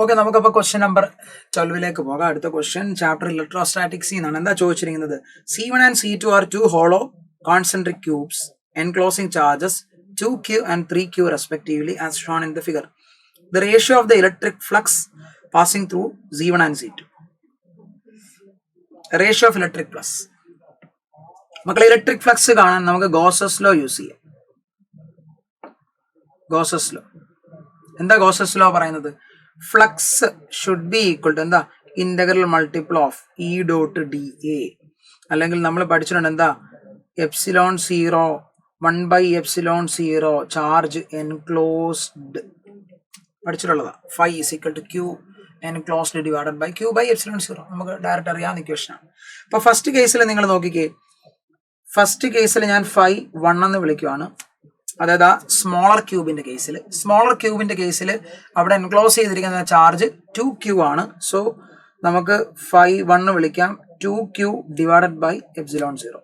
Okay, നമുക്കപ്പോൾ question number 12ലേക്ക് പോകാം. അടുത്ത ക്വസ്റ്റ്യൻ ചാപ്റ്റർ ഇലക്ട്രോസ്റ്റാറ്റിക്സ് എന്നാണ്. എന്താ ചോദിച്ചിരിക്കുന്നത്? C1 and C2 are two hollow concentric cubes enclosing charges 2q and 3q respectively as shown in the figure. The ratio of the electric flux passing through C1 and C2. Ratio of electric flux. മക്കളെ, electric flux കാണാൻ നമുക്ക് Gauss's law use ചെയ്യാം. Gauss's law എന്താ? Gauss's law പറയുന്നത് flux should be equal to എന്താ? Integral multiple of E dot d A. അല്ലെങ്കിൽ നമ്മൾ പഠിച്ചിട്ടുണ്ട് എന്താ? എപ്സിലോൺ 0 1/ε0 ചാർജ് എൻക്ലോസ്ഡ് പഠിച്ചിട്ടുള്ളതാ. Phi is equal to Q enclosed divided by Q/ε0. നമുക്ക് ഡയറക്റ്റ് അറിയാവുന്ന ഇക്വേഷൻ ആണ്. അപ്പൊ ഫസ്റ്റ് കേസിൽ നിങ്ങൾ നോക്കിക്കേ. ഫസ്റ്റ് കേസിൽ ഞാൻ ഫൈ 1 എന്ന് വിളിക്കുവാണ്. അതായത് ആ സ്മോളർ ക്യൂബിന്റെ കേസിൽ അവിടെ എൻക്ലോസ് ചെയ്തിരിക്കുന്ന ചാർജ് 2q ആണ്. സോ നമുക്ക് ഫൈ 1 വിളിക്കാം 2q divided by ε0.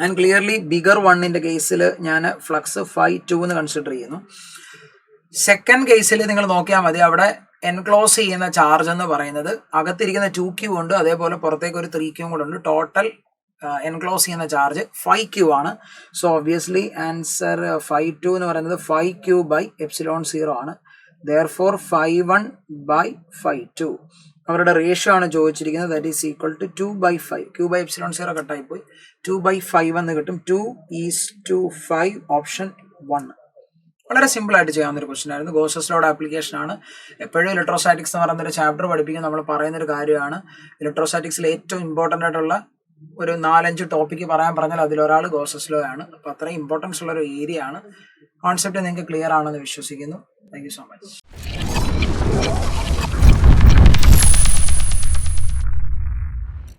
And clearly bigger 1ന്റെ കേസിൽ ഞാൻ ഫ്ലക്സ് ഫൈ 2 എന്ന് കൺസിഡർ ചെയ്യുന്നു. സെക്കൻഡ് കേസിൽ നിങ്ങൾ നോക്കിയാൽ മതി. അവിടെ എൻക്ലോസ് ചെയ്യുന്ന ചാർജ് എന്ന് പറയുന്നത് അകത്തിരിക്കുന്ന 2q ഉണ്ട്, അതേപോലെ പുറത്തേക്ക് ഒരു 3q കൂടെ ഉണ്ട്. ടോട്ടൽ എൻക്ലോസ് ചെയ്യുന്ന ചാർജ് 5q ആണ്. സോ ഒബ്വിയസ്ലി ആൻസർ ഫൈ 2 എന്ന് പറയുന്നത് 5q/ε0 ആണ്. ദെയർഫോർ ഫൈ 1 ബൈ ഫൈ 2 അവരുടെ റേഷ്യോ ആണ് ചോദിച്ചിരിക്കുന്നത്. That is equal to 2/5. Q/ε0 കട്ടായി പോയി. 2/5 എന്ന് കിട്ടും. 2:5 ഓപ്ഷൻ 1. വളരെ സിമ്പിൾ ആയിട്ട് ചെയ്യാവുന്ന ഒരു ക്വസ്റ്റൻ ആയിരുന്നു. ഗോസസ് ലോയുടെ ആപ്ലിക്കേഷൻ ആണ്. എപ്പോഴും ഇലക്ട്രോസ്റ്റാറ്റിക്സ് എന്ന് പറയുന്ന ഒരു ചാപ്റ്റർ പഠിപ്പിക്കാൻ നമ്മൾ പറയുന്ന ഒരു കാര്യമാണ്. ഇലക്ട്രോസ്റ്റാറ്റിക്സിൽ ഏറ്റവും ഇമ്പോർട്ടൻ്റ് ആയിട്ടുള്ള ഒരു 4-5 ടോപ്പിക്ക് പറഞ്ഞാൽ അതിലൊരാൾ ഗോസസ് ലോ ആണ്. അപ്പൊ അത്രയും ഇമ്പോർട്ടൻസ് ഉള്ള ഒരു ഏരിയ ആണ്. കോൺസെപ്റ്റ് നിങ്ങൾക്ക് ക്ലിയർ ആണെന്ന് വിശ്വസിക്കുന്നു. Thank you so much.